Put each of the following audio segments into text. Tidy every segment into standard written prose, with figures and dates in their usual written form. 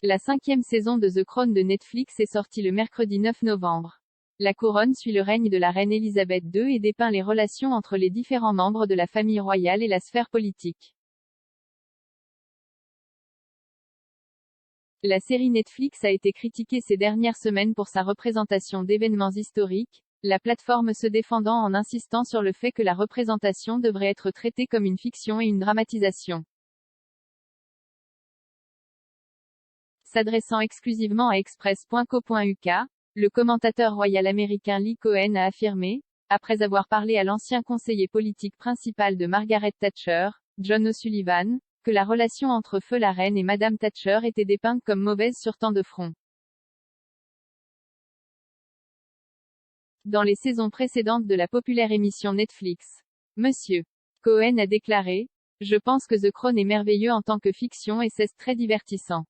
La 5e saison de The Crown de Netflix est sortie le mercredi 9 novembre. La couronne suit le règne de la reine Elisabeth II et dépeint les relations entre les différents membres de la famille royale et la sphère politique. La série Netflix a été critiquée ces dernières semaines pour sa représentation d'événements historiques, la plateforme se défendant en insistant sur le fait que la représentation devrait être traitée comme une fiction et une dramatisation. S'adressant exclusivement à Express.co.uk, le commentateur royal américain Lee Cohen a affirmé, après avoir parlé à l'ancien conseiller politique principal de Margaret Thatcher, John O'Sullivan, que la relation entre feu la reine et Madame Thatcher était dépeinte comme mauvaise sur tant de fronts. Dans les saisons précédentes de la populaire émission Netflix, Monsieur Cohen a déclaré, « Je pense que The Crown est merveilleux en tant que fiction et c'est très divertissant. »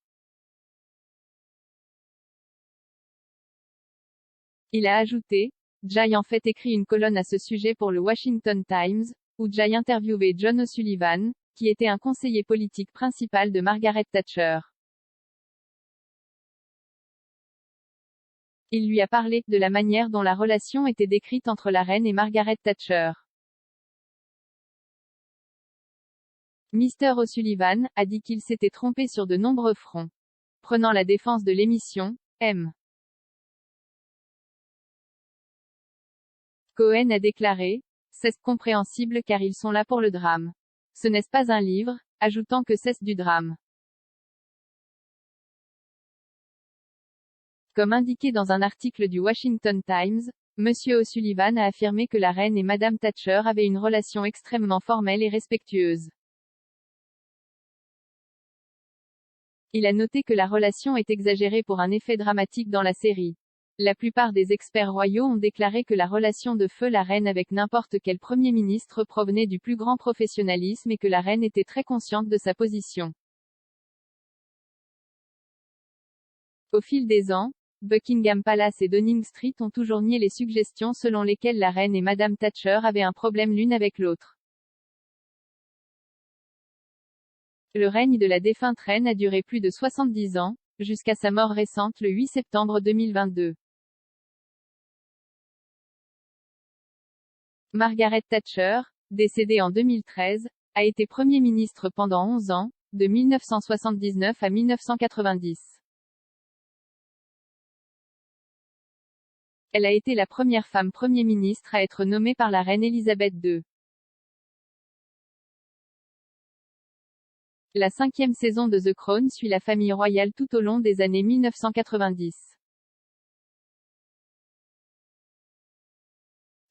Il a ajouté, Jay en fait écrit une colonne à ce sujet pour le Washington Times, où Jay interviewait John O'Sullivan, qui était un conseiller politique principal de Margaret Thatcher. Il lui a parlé de la manière dont la relation était décrite entre la reine et Margaret Thatcher. Mr. O'Sullivan a dit qu'il s'était trompé sur de nombreux fronts. Prenant la défense de l'émission, M. Cohen a déclaré, c'est compréhensible car ils sont là pour le drame. Ce n'est pas un livre, ajoutant que c'est du drame. Comme indiqué dans un article du Washington Times, Monsieur O'Sullivan a affirmé que la reine et Madame Thatcher avaient une relation extrêmement formelle et respectueuse. Il a noté que la relation est exagérée pour un effet dramatique dans la série. La plupart des experts royaux ont déclaré que la relation de feu la reine avec n'importe quel Premier ministre provenait du plus grand professionnalisme et que la reine était très consciente de sa position. Au fil des ans, Buckingham Palace et Downing Street ont toujours nié les suggestions selon lesquelles la reine et Madame Thatcher avaient un problème l'une avec l'autre. Le règne de la défunte reine a duré plus de 70 ans, jusqu'à sa mort récente le 8 septembre 2022. Margaret Thatcher, décédée en 2013, a été Premier ministre pendant 11 ans, de 1979 à 1990. Elle a été la première femme Premier ministre à être nommée par la reine Elisabeth II. La 5e saison de The Crown suit la famille royale tout au long des années 1990.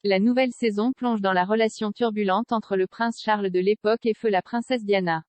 La nouvelle saison plonge dans la relation turbulente entre le prince Charles de l'époque et feu la princesse Diana.